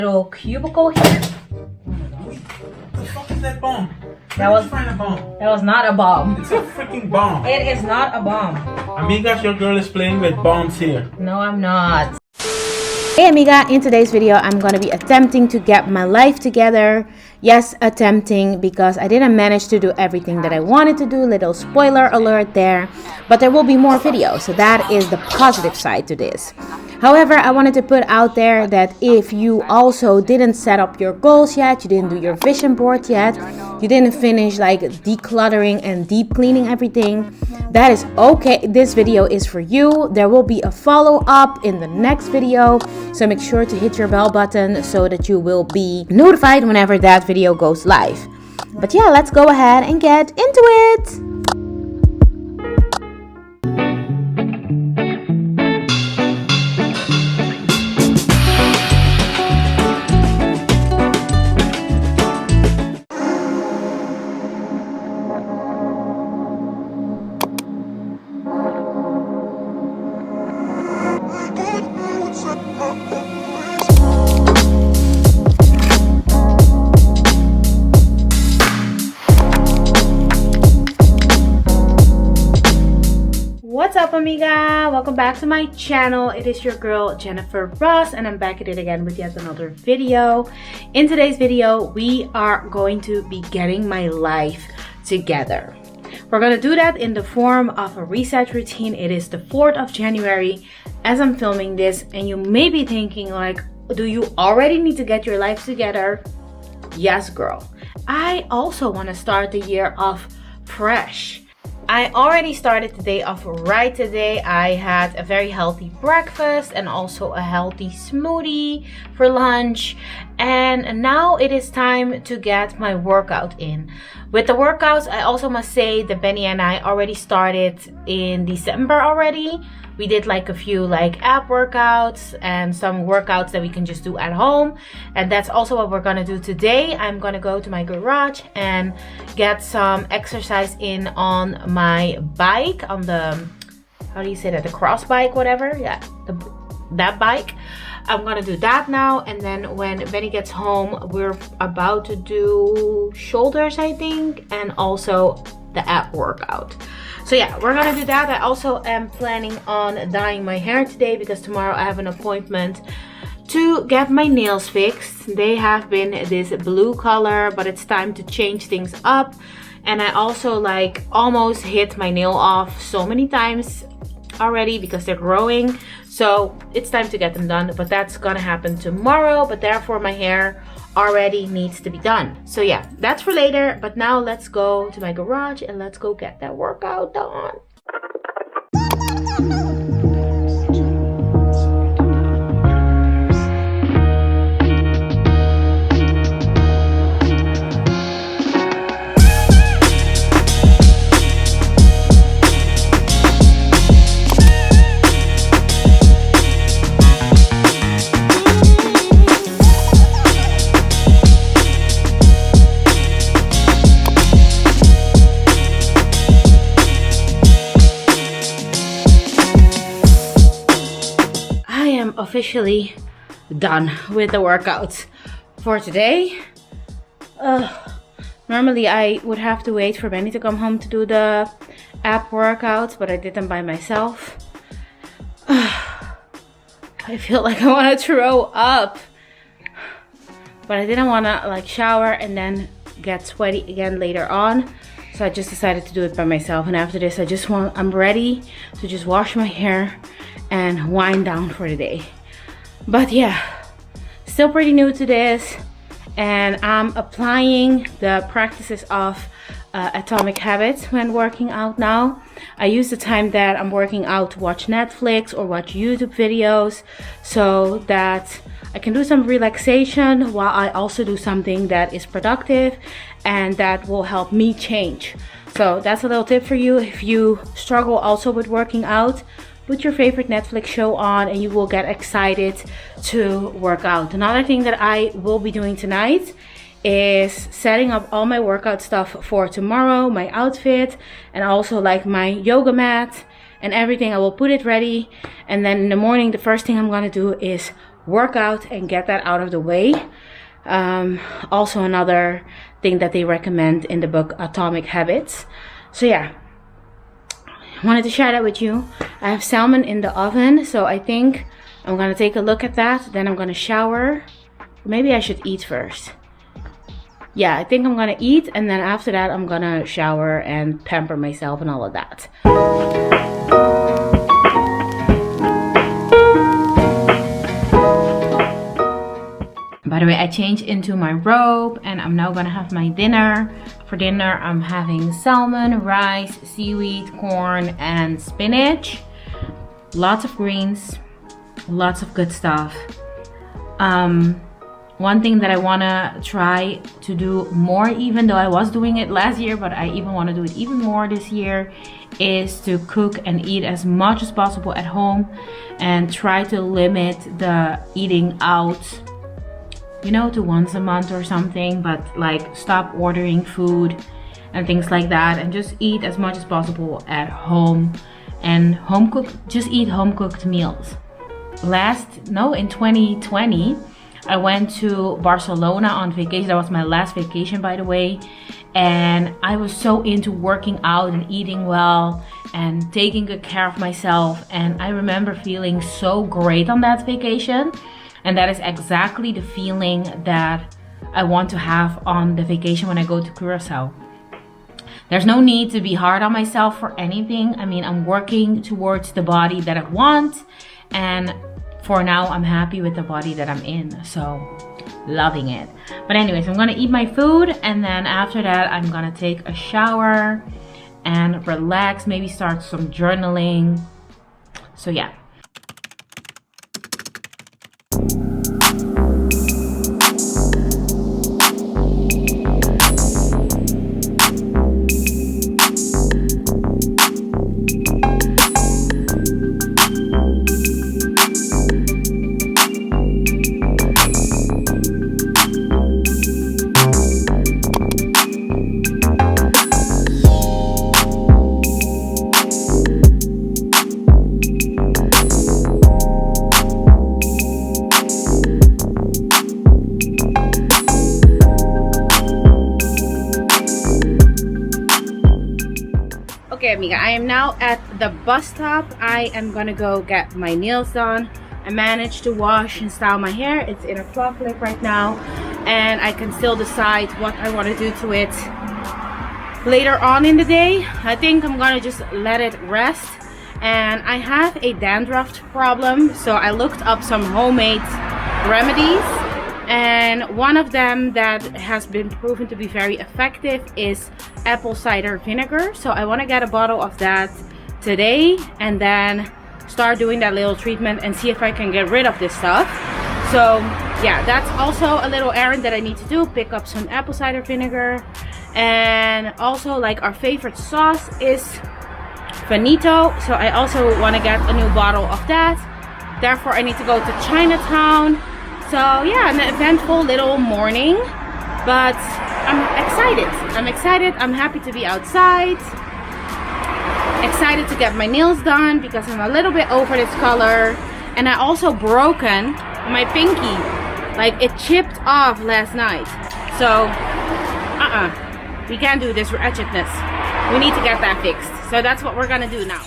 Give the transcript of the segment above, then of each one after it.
little cubicle here. What the fuck is that bomb? That was find a bomb. That was not a bomb. It's a freaking bomb. It is not a bomb. Amiga, your girl is playing with bombs here. No, I'm not. Hey amiga, in today's video I'm going to be attempting to get my life together. Yes, attempting, because I didn't manage to do everything that I wanted to do. Little spoiler alert there. But there will be more videos, so that is the positive side to this. However, I wanted to put out there that if you also didn't set up your goals yet, you didn't do your vision board yet, you didn't finish like decluttering and deep cleaning everything, that is okay. This video is for you. There will be a follow-up in the next video, so make sure to hit your bell button so that you will be notified whenever that video goes live. But yeah, let's go ahead and get into it. What's up amiga, welcome back to my channel. It is your girl Jennyfer Ross and I'm back at it again with yet another video. In today's video we are going to be getting my life together. We're going to do that in the form of a reset routine. It is the 4th of January as I'm filming this, and you may be thinking like, do you already need to get your life together? Yes girl, I also want to start the year off fresh. I already started the day off right today. I had a very healthy breakfast and also a healthy smoothie for lunch. And now it is time to get my workout in. With the workouts, I also must say that Benny and I already started in December already. We did like a few like app workouts and some workouts that we can just do at home. And that's also what we're gonna do today. I'm gonna go to my garage and get some exercise in on my bike, on the, how do you say that, the cross bike, whatever. Yeah, that bike. I'm gonna do that now, and then when Benny gets home, we're about to do shoulders, I think, and also the app workout. So yeah, we're gonna do that. I also am planning on dyeing my hair today because tomorrow I have an appointment to get my nails fixed. They have been this blue color, but it's time to change things up. And I also like almost hit my nail off so many times already because they're growing. So it's time to get them done, but that's gonna happen tomorrow. But therefore my hair already needs to be done. So yeah, that's for later. But now let's go to my garage and let's go get that workout done. Officially done with the workouts for today. Normally I would have to wait for Benny to come home to do the app workouts, but I did them by myself. I feel like I want to throw up, but I didn't want to like shower and then get sweaty again later on, so I just decided to do it by myself. And after this I'm ready to just wash my hair and wind down for the day. But yeah, still pretty new to this, and I'm applying the practices of Atomic Habits when working out now. I use the time that I'm working out to watch Netflix or watch YouTube videos so that I can do some relaxation while I also do something that is productive and that will help me change. So that's a little tip for you if you struggle also with working out. Put your favorite Netflix show on and you will get excited to work out. Another thing that I will be doing tonight is setting up all my workout stuff for tomorrow, my outfit, and also like my yoga mat and everything. I will put it ready, and then in the morning the first thing I'm gonna do is work out and get that out of the way. Also another thing that they recommend in the book Atomic Habits. So yeah, I wanted to share that with you. I have salmon in the oven, so I think I'm gonna take a look at that. Then I'm gonna shower. Maybe I should eat first. Yeah, I think I'm gonna eat, and then after that I'm gonna shower and pamper myself and all of that. By the way, I changed into my robe and I'm now gonna have my dinner. For dinner, I'm having salmon, rice, seaweed, corn, and spinach. Lots of greens, lots of good stuff. One thing that I wanna try to do more, even though I was doing it last year, but I even wanna do it even more this year, is to cook and eat as much as possible at home and try to limit the eating out, you know, to once a month or something, but like stop ordering food and things like that, and just eat as much as possible at home and just eat home cooked meals. In 2020, I went to Barcelona on vacation. That was my last vacation, by the way, and I was so into working out and eating well and taking good care of myself, and I remember feeling so great on that vacation. And that is exactly the feeling that I want to have on the vacation when I go to Curacao. There's no need to be hard on myself for anything. I mean, I'm working towards the body that I want, and for now I'm happy with the body that I'm in, so loving it. But anyways, I'm gonna eat my food, and then after that I'm gonna take a shower and relax, maybe start some journaling. So yeah. Okay, amiga, I am now at the bus stop. I am gonna go get my nails done. I managed to wash and style my hair. It's in a fluff lick right now, and I can still decide what I want to do to it later on in the day. I think I'm gonna just let it rest. And I have a dandruff problem, so I looked up some homemade remedies, and one of them that has been proven to be very effective is apple cider vinegar. So I want to get a bottle of that today and then start doing that little treatment and see if I can get rid of this stuff. So yeah, that's also a little errand that I need to do, pick up some apple cider vinegar. And also, like, our favorite sauce is finito, so I also want to get a new bottle of that. Therefore I need to go to Chinatown. So yeah, an eventful little morning, but I'm excited. I'm happy to be outside. Excited to get my nails done because I'm a little bit over this color. And I also broken my pinky. Like, it chipped off last night. So, we can't do this wretchedness. We need to get that fixed. So that's what we're gonna do now.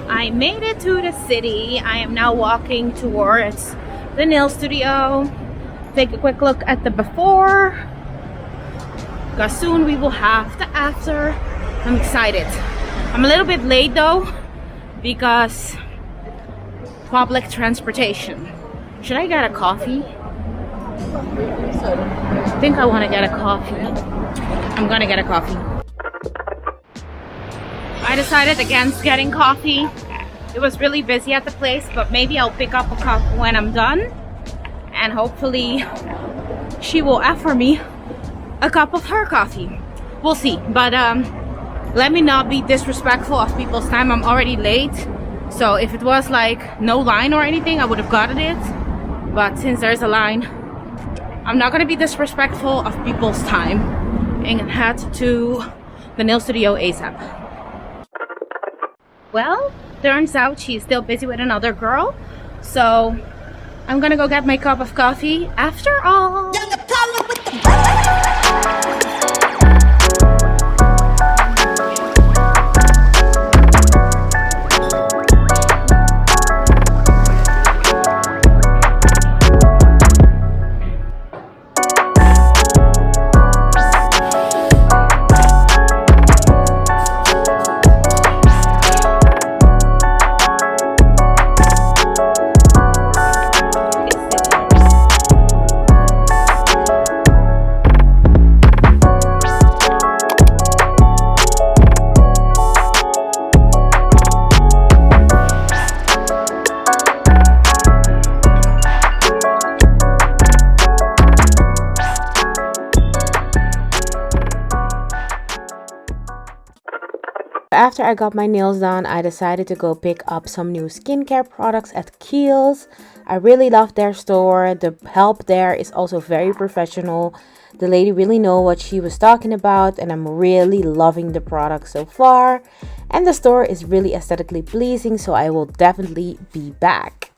I made it to the city. I am now walking towards the nail studio. Take a quick look at the before, because soon we will have the after. I'm excited. I'm a little bit late though because public transportation. Should I get a coffee? I think I want to get a coffee. I'm gonna get a coffee. I decided against getting coffee. It was really busy at the place, but maybe I'll pick up a cup when I'm done, and hopefully she will offer me a cup of her coffee. We'll see. But let me not be disrespectful of people's time. I'm already late, so if it was like no line or anything, I would have gotten it. But since there's a line, I'm not gonna be disrespectful of people's time and head to the nail studio ASAP. Well, turns out she's still busy with another girl, so I'm gonna go get my cup of coffee after all. After I got my nails done, I decided to go pick up some new skincare products at Kiehl's. I really love their store. The help there is also very professional. The lady really know what she was talking about, and I'm really loving the products so far. And the store is really aesthetically pleasing, so I will definitely be back.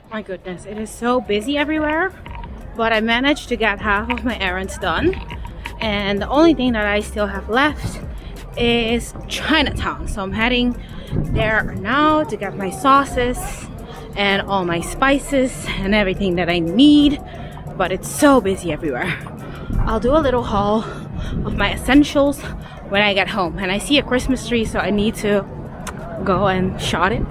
My goodness, it is so busy everywhere, but I managed to get half of my errands done, and the only thing that I still have left is Chinatown. So I'm heading there now to get my sauces and all my spices and everything that I need, but it's so busy everywhere. I'll do a little haul of my essentials when I get home, and I see a Christmas tree, so I need to go and shot it.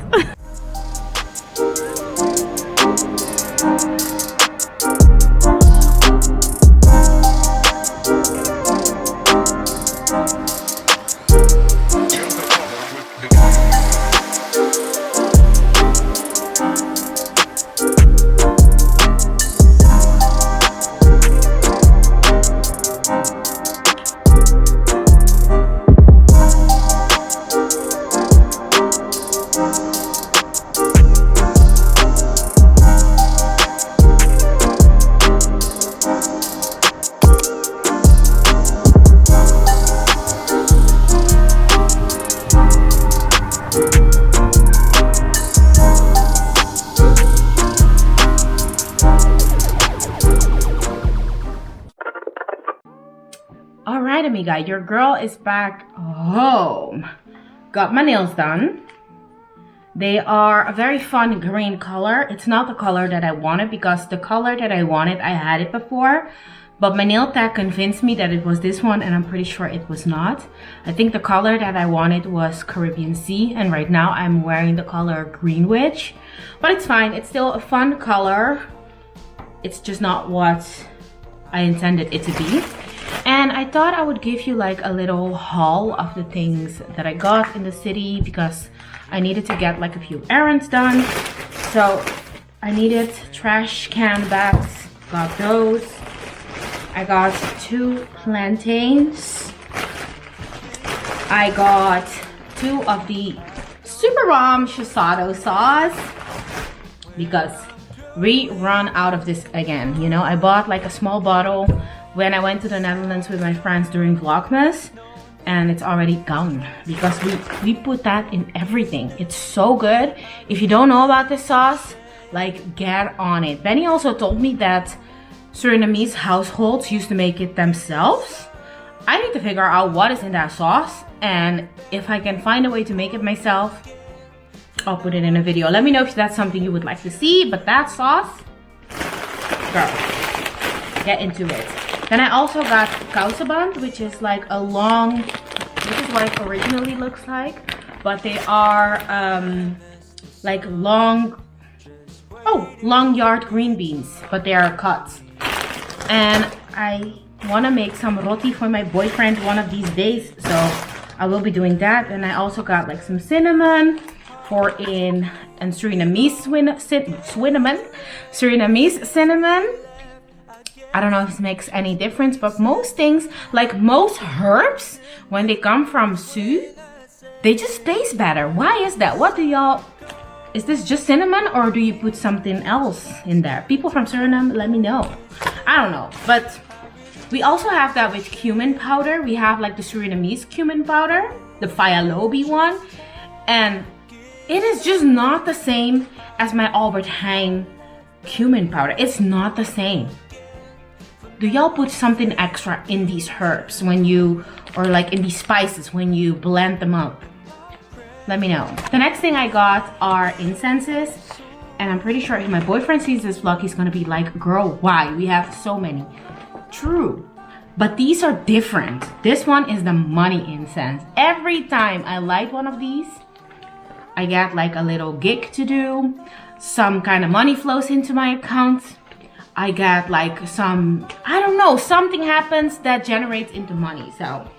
Alright, amiga, your girl is back home. Got my nails done. They are a very fun green color. It's not the color that I wanted, because the color that I wanted, I had it before. But my nail tech convinced me that it was this one, and I'm pretty sure it was not. I think the color that I wanted was Caribbean Sea, and right now I'm wearing the color Green Witch. But it's fine, it's still a fun color. It's just not what I intended it to be. And I thought I would give you like a little haul of the things that I got in the city, because I needed to get like a few errands done. So I needed trash can bags, got those. I got 2 plantains. I got 2 of the Super Bomb Shisado sauce, because we run out of this again. You know, I bought like a small bottle when I went to the Netherlands with my friends during Vlogmas, and it's already gone because we put that in everything. It's so good. If you don't know about this sauce, like get on it. Benny also told me that Surinamese households used to make it themselves. I need to figure out what is in that sauce, and if I can find a way to make it myself, I'll put it in a video. Let me know if that's something you would like to see. But that sauce, girl, get into it. Then I also got kousenband, which is like a long, this is what it originally looks like, but they are like long yard green beans, but they are cut. And I want to make some roti for my boyfriend one of these days, so I will be doing that. And I also got like some cinnamon for in and Surinamese cinnamon. I don't know if this makes any difference, but most things, like most herbs, when they come from Su, they just taste better. Why is that? What do y'all, is this just cinnamon or do you put something else in there? People from Suriname, let me know. I don't know, but we also have that with cumin powder. We have like the Surinamese cumin powder, the Fayalobi one, and it is just not the same as my Albert Heijn cumin powder. It's not the same. Do y'all put something extra in these herbs when you, or like in these spices when you blend them up? Let me know. The next thing I got are incenses. And I'm pretty sure if my boyfriend sees this vlog, he's gonna be like, girl, why? We have so many. True. But these are different. This one is the money incense. Every time I light one of these, I get like a little gig to do. Some kind of money flows into my account. I get like some, I don't know, something happens that generates into money. So,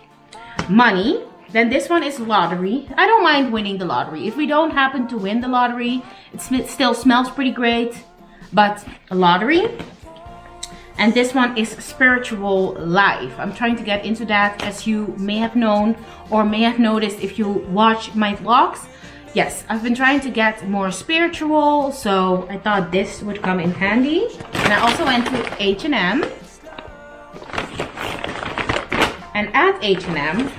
money. Then this one is lottery. I don't mind winning the lottery. If we don't happen to win the lottery, it still smells pretty great. But a lottery. And this one is spiritual life. I'm trying to get into that, as you may have known or may have noticed if you watch my vlogs. Yes, I've been trying to get more spiritual, so I thought this would come in handy. And I also went to H&M. And at H&M,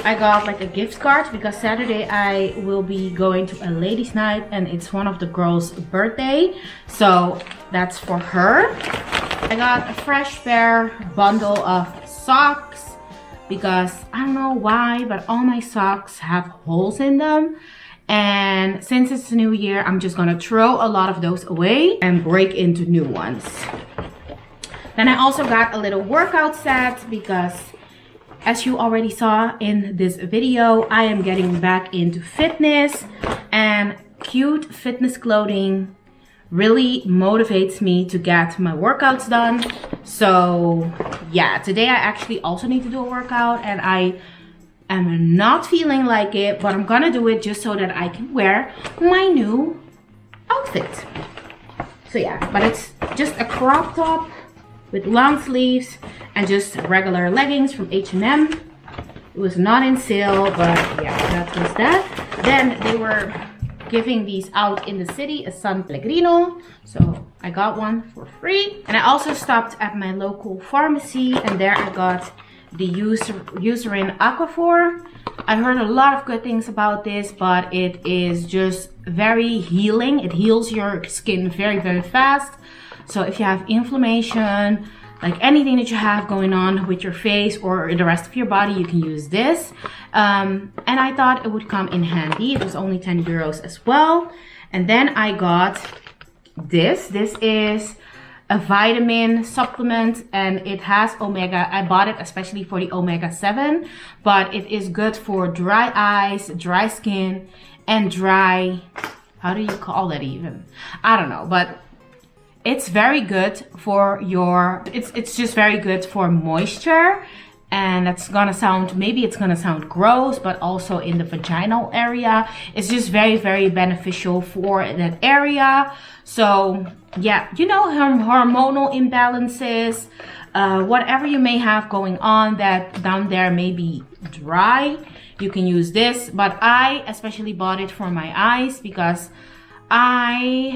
I got like a gift card because Saturday I will be going to a ladies' night and it's one of the girls' birthday. So that's for her. I got a fresh fair bundle of socks because I don't know why, but all my socks have holes in them. And since it's a new year, I'm just gonna throw a lot of those away and break into new ones. Then I also got a little workout set because, as you already saw in this video, I am getting back into fitness, and cute fitness clothing really motivates me to get my workouts done. So yeah, today I actually also need to do a workout and I am not feeling like it, but I'm gonna do it just so that I can wear my new outfit. So yeah, but it's just a crop top with long sleeves and just regular leggings from H&M. It was not in sale, but yeah, that was that. Then they were giving these out in the city, a San Pellegrino, so I got one for free. And I also stopped at my local pharmacy, and there I got the Eucerin Aquaphor. I heard a lot of good things about this, but it is just very healing. It heals your skin very, very fast. So if you have inflammation, like anything that you have going on with your face or the rest of your body, you can use this. And I thought it would come in handy. It was only 10 euros as well. And then I got this. This is a vitamin supplement and it has omega. I bought it especially for the omega-7, but it is good for dry eyes, dry skin, and dry, how do you call it even? I don't know, but it's very good for your, it's just very good for moisture. And that's gonna sound, maybe it's gonna sound gross, but also in the vaginal area, it's just very, very beneficial for that area. So yeah, you know, hormonal imbalances, whatever you may have going on that down there may be dry, you can use this. But I especially bought it for my eyes because I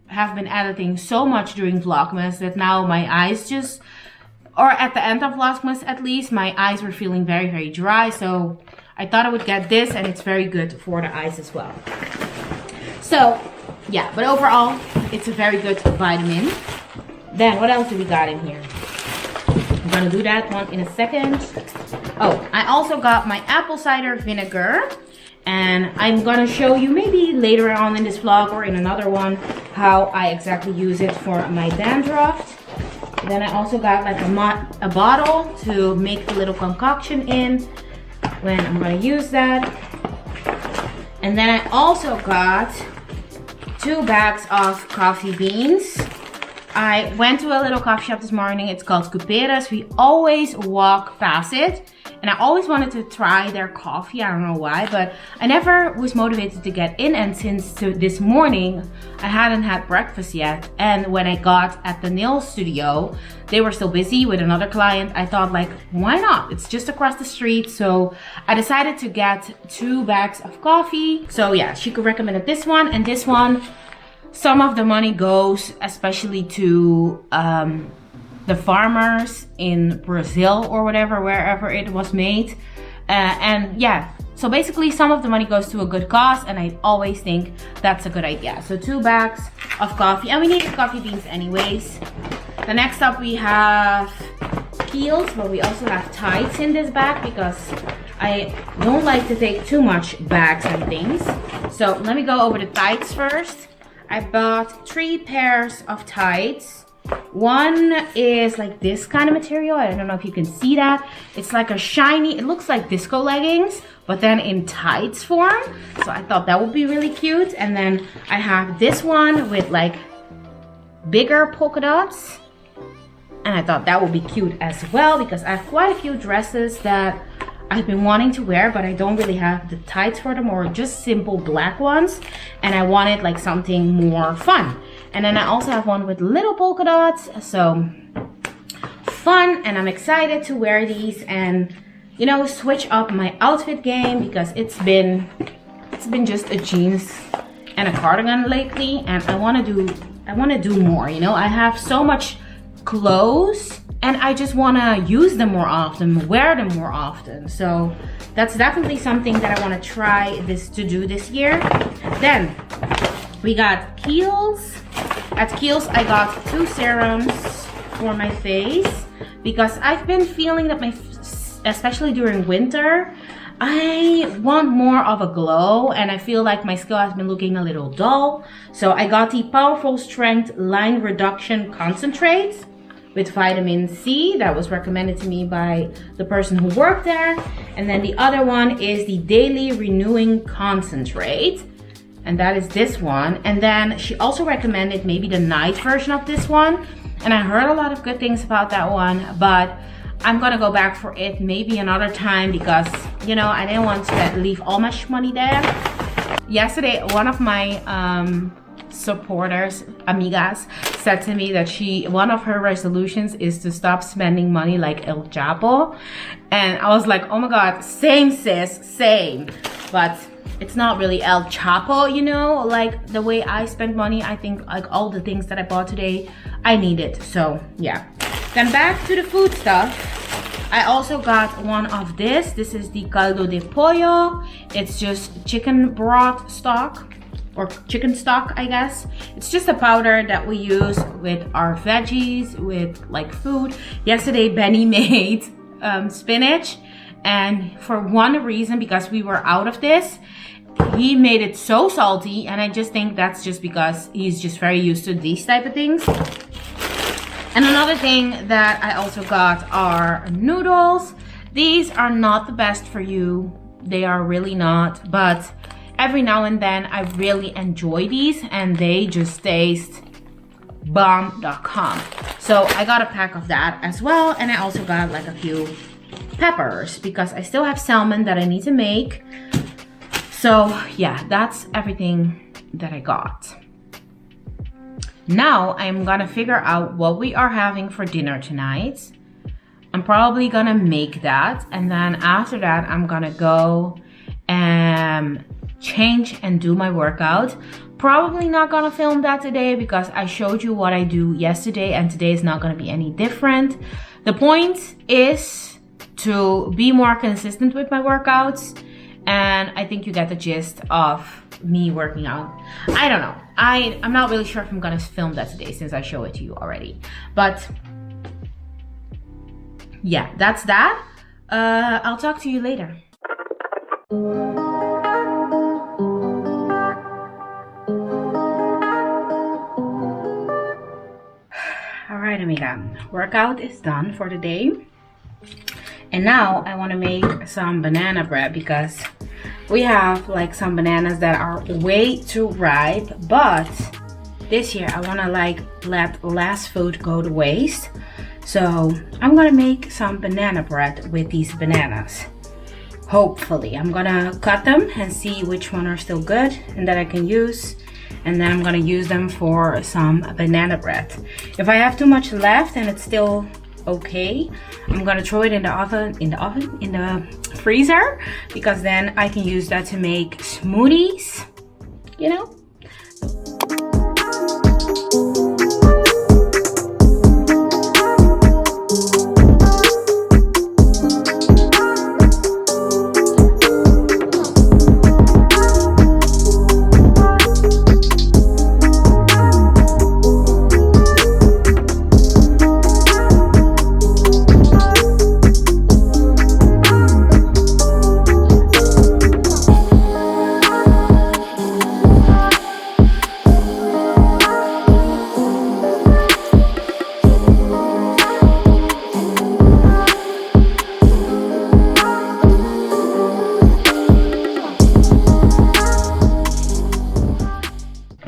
have been editing so much during Vlogmas that now my eyes just, or at the end of Vlogmas at least, my eyes were feeling very, very dry. So I thought I would get this, and it's very good for the eyes as well. So yeah, but overall, it's a very good vitamin. Then what else do we got in here? I'm gonna do that one in a second. Oh, I also got my apple cider vinegar. And I'm gonna show you maybe later on in this vlog or in another one how I exactly use it for my dandruff. Then I also got like a bottle to make the little concoction in when I'm gonna use that. And then I also got 2 bags of coffee beans. I went to a little coffee shop this morning. It's called Cuperas. We always walk past it. And I always wanted to try their coffee. I don't know why, but I never was motivated to get in. And since this morning, I hadn't had breakfast yet. And when I got at the nail studio, they were still busy with another client. I thought like, why not? It's just across the street. So I decided to get 2 bags of coffee. So yeah, she could recommend this one and this one. Some of the money goes especially to the farmers in Brazil or whatever, wherever it was made. And yeah, so basically some of the money goes to a good cause, and I always think that's a good idea. So 2 bags of coffee, and we need coffee beans anyways. The next up we have peels, but we also have tights in this bag because I don't like to take too much bags and things. So let me go over the tights first. I bought 3 pairs of tights. One is like this kind of material. I don't know if you can see that. It's like a shiny, it looks like disco leggings, but then in tights form. So I thought that would be really cute. And then I have this one with like bigger polka dots. And I thought that would be cute as well because I have quite a few dresses that I've been wanting to wear, but I don't really have the tights for them, or just simple black ones. And I wanted like something more fun. And then I also have one with little polka dots. So fun, and I'm excited to wear these and, you know, switch up my outfit game because it's been just a jeans and a cardigan lately, and I want to do more, you know. I have so much clothes and I just want to use them more often, wear them more often. So that's definitely something that I want to try to do this year. Then we got Kiehl's. At Kiehl's I got 2 serums for my face because I've been feeling that especially during winter, I want more of a glow, and I feel like my skin has been looking a little dull. So I got the Powerful Strength Line Reduction Concentrate with vitamin C that was recommended to me by the person who worked there. And then the other one is the Daily Renewing Concentrate, and that is this one. And then she also recommended maybe the night version of this one, and I heard a lot of good things about that one, but I'm gonna go back for it maybe another time because, you know, I didn't want to leave all my money there. Yesterday, one of my supporters, amigas, said to me that one of her resolutions is to stop spending money like El Chapo. And I was like, oh my God, same sis, same. But it's not really El Chapo, you know, like the way I spend money. I think like all the things that I bought today, I need it. So yeah. Then back to the food stuff. I also got one of this. This is the caldo de pollo. It's just chicken broth stock, or chicken stock, I guess. It's just a powder that we use with our veggies, with like food. Yesterday, Benny made spinach, and for one reason, because we were out of this, he made it so salty, and I just think that's just because he's just very used to these type of things. And another thing that I also got are noodles. These are not the best for you. They are really not, but every now and then I really enjoy these, and they just taste bomb.com. So I got a pack of that as well, and I also got like a few peppers because I still have salmon that I need to make. So yeah, that's everything that I got. Now I'm gonna figure out what we are having for dinner tonight. I'm probably gonna make that, and then after that I'm gonna go and change and do my workout. Probably not gonna film that today because I showed you what I do yesterday, and today is not gonna be any different. The point is to be more consistent with my workouts, and I think you get the gist of me working out. I don't know. I'm not really sure if I'm gonna film that today since I show it to you already. But yeah, that's that. I'll talk to you later. Alright, amiga, workout is done for the day. And now I want to make some banana bread because we have like some bananas that are way too ripe, but this year I want to like let less food go to waste. So I'm gonna make some banana bread with these bananas. Hopefully I'm gonna cut them and see which one are still good and that I can use, and then I'm gonna use them for some banana bread. If I have too much left and it's still okay, I'm gonna throw it in the freezer, because then I can use that to make smoothies, you know.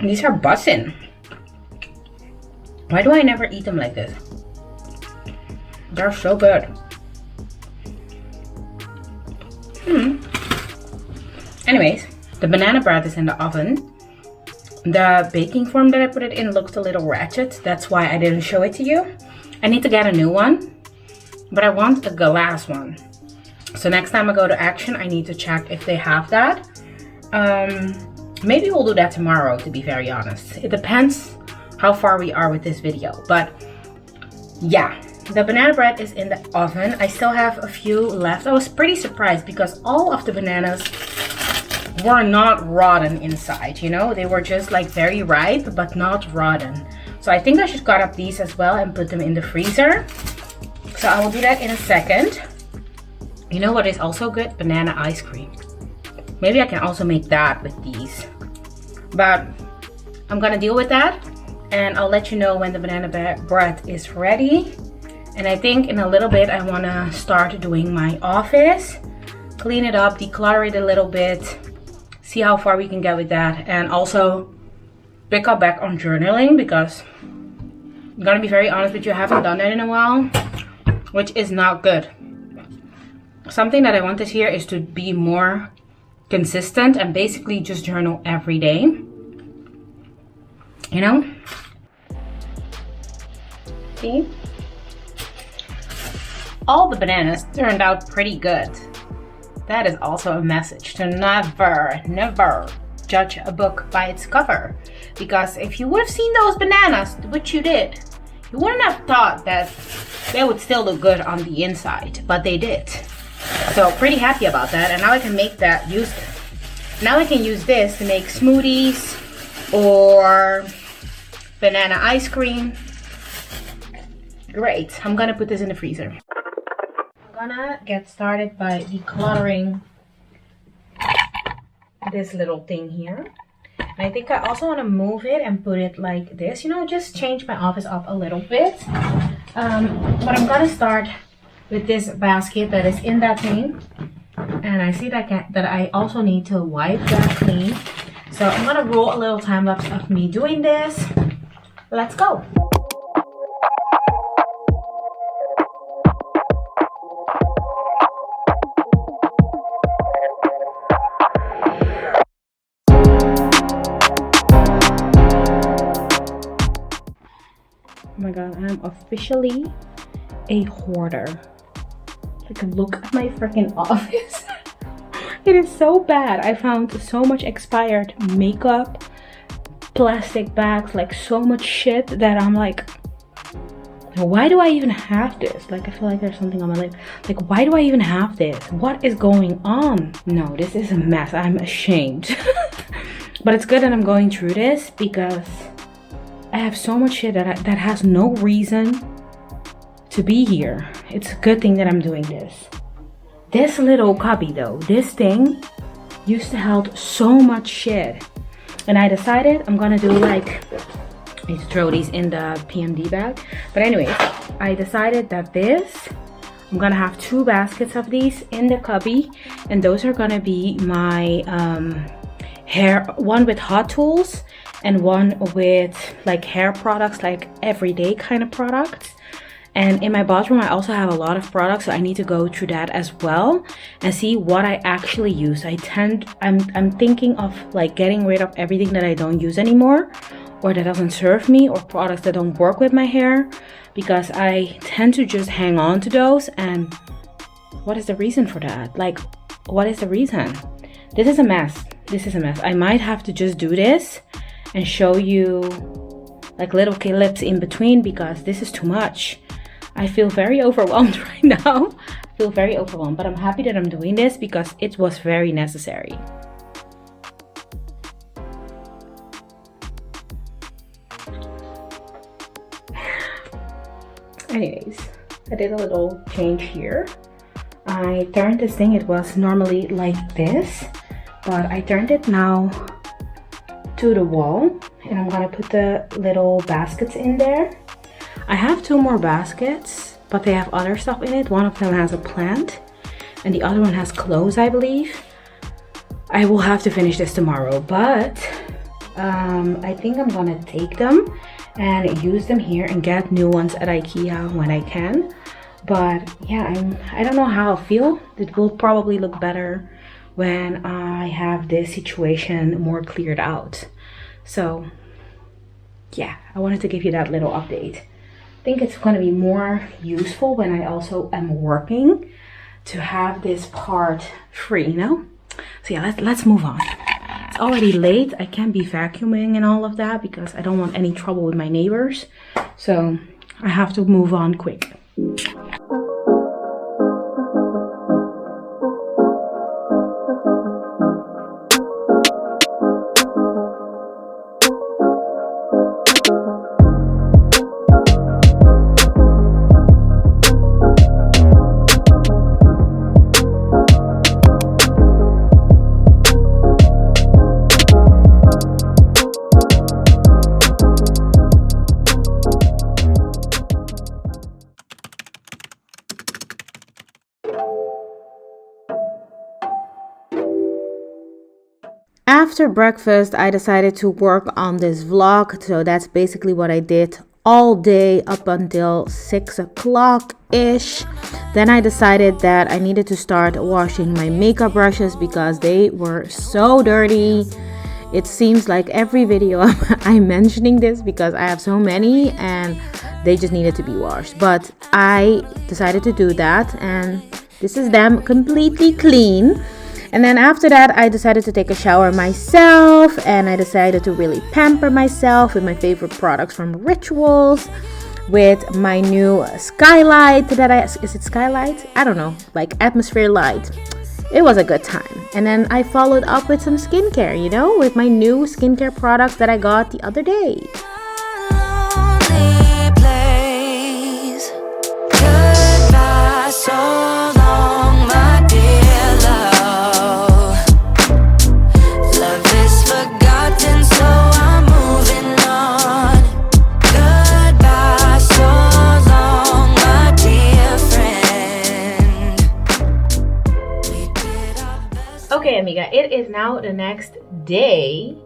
These are bussin'. Why do I never eat them like this? They're so good. Anyways, the banana bread is in the oven. The baking form that I put it in looked a little ratchet. That's why I didn't show it to you. I need to get a new one, but I want a glass one. So next time I go to Action, I need to check if they have that. Maybe we'll do that tomorrow, to be very honest. It depends how far we are with this video. But yeah, the banana bread is in the oven. I still have a few left. I was pretty surprised because all of the bananas were not rotten inside, you know? They were just like very ripe, but not rotten. So I think I should cut up these as well and put them in the freezer. So I will do that in a second. You know what is also good? Banana ice cream. Maybe I can also make that with these. But I'm gonna deal with that and I'll let you know when the banana bread is ready. And I think in a little bit I wanna start doing my office. Clean it up, declutter it a little bit. See how far we can get with that. And also pick up back on journaling because I'm gonna be very honest with you, I haven't done that in a while, which is not good. Something that I want this year is to be more consistent and basically just journal every day, you know. See, all the bananas turned out pretty good. That is also a message to never judge a book by its cover, because if you would have seen those bananas, which you did, you wouldn't have thought that they would still look good on the inside, but they did. So pretty happy about that. And now I can make that now I can use this to make smoothies or banana ice cream. Great. I'm gonna put this in the freezer. I'm gonna get started by decluttering this little thing here. And I think I also want to move it and put it like this, you know, just change my office up a little bit. But I'm gonna start with this basket that is in that thing, and I see that I also need to wipe that clean. So I'm gonna roll a little time lapse of me doing this. Let's go. Oh my god, I am officially a hoarder. Like, look at my freaking office. It is so bad. I found so much expired makeup, plastic bags, like so much shit that I'm like, why do I even have this? Like, I feel like there's something on my lip. Like, why do I even have this? What is going on? No, this is a mess. I'm ashamed. But it's good that I'm going through this because I have so much shit that has no reason to be here. It's a good thing that I'm doing this. This little cubby though, this thing used to hold so much shit. And I decided I'm gonna do like, I need to throw these in the PMD bag. But anyways, I decided that I'm gonna have 2 baskets of these in the cubby. And those are gonna be my hair, one with hot tools and one with like hair products, like everyday kind of products. And in my bathroom I also have a lot of products, so I need to go through that as well and see what I actually use. I'm thinking of like getting rid of everything that I don't use anymore or that doesn't serve me, or products that don't work with my hair, because I tend to just hang on to those. And what is the reason for that? Like, what is the reason? This is a mess. This is a mess. I might have to just do this and show you like little clips in between, because this is too much. I feel very overwhelmed right now. I feel very overwhelmed, but I'm happy that I'm doing this because it was very necessary. Anyways, I did a little change here. I turned this thing, it was normally like this, but I turned it now to the wall, and I'm gonna put the little baskets in there. I have 2 more baskets, but they have other stuff in it. One of them has a plant and the other one has clothes, I believe. I will have to finish this tomorrow, but I think I'm gonna take them and use them here and get new ones at IKEA when I can. But yeah, I don't know how I feel. It will probably look better when I have this situation more cleared out. So yeah, I wanted to give you that little update. I think it's going to be more useful when I also am working to have this part free, you know? So yeah, let's move on. It's already late. I can't be vacuuming and all of that because I don't want any trouble with my neighbors. So I have to move on quick. After breakfast, I decided to work on this vlog. So that's basically what I did all day up until 6 o'clock ish. Then I decided that I needed to start washing my makeup brushes because they were so dirty. It seems like every video I'm mentioning this because I have so many and they just needed to be washed. But I decided to do that, and this is them completely clean. And then after that, I decided to take a shower myself, and I decided to really pamper myself with my favorite products from Rituals, with my new skylight that is it skylight? I don't know, like atmosphere light. It was a good time. And then I followed up with some skincare, you know, with my new skincare products that I got the other day. Okay, amiga, it is now the next day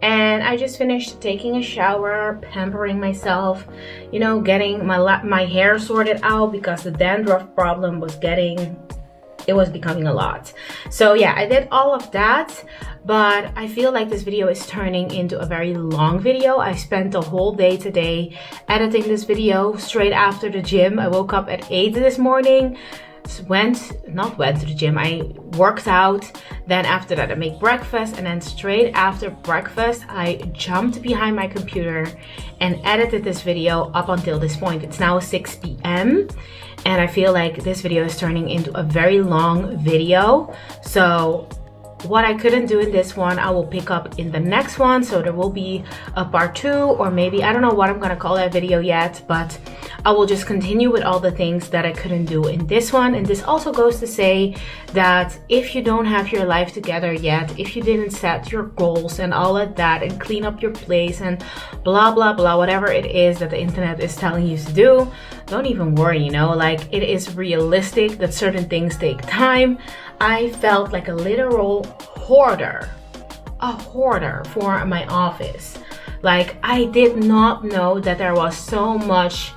and I just finished taking a shower, pampering myself, you know, getting my hair sorted out because the dandruff problem was becoming a lot. So yeah, I did all of that, but I feel like this video is turning into a very long video. I spent the whole day today editing this video straight after the gym. I woke up at 8 this morning. Not went to the gym, I worked out. Then after that I made breakfast, and then straight after breakfast I jumped behind my computer and edited this video up until this point. It's now 6 p.m. and I feel like this video is turning into a very long video. So what I couldn't do in this one, I will pick up in the next one. So there will be a part 2, or maybe, I don't know what I'm gonna call that video yet, but I will just continue with all the things that I couldn't do in this one. And this also goes to say that if you don't have your life together yet, if you didn't set your goals and all of that and clean up your place and blah blah blah, whatever it is that the internet is telling you to do, don't even worry, you know, like, it is realistic that certain things take time. I felt like a literal hoarder for my office. Like, I did not know that there was so much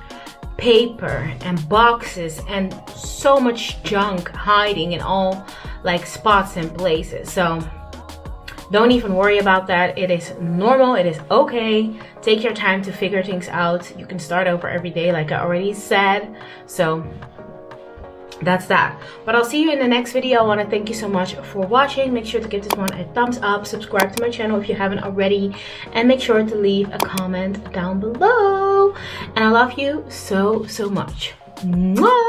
paper and boxes and so much junk hiding in all like spots and places. So don't even worry about that. It is normal. It is okay. Take your time to figure things out. You can start over every day, like I already said. So that's that. But I'll see you in the next video. I want to thank you so much for watching. Make sure to give this one a thumbs up. Subscribe to my channel if you haven't already. And make sure to leave a comment down below. And I love you so, so much. Mwah!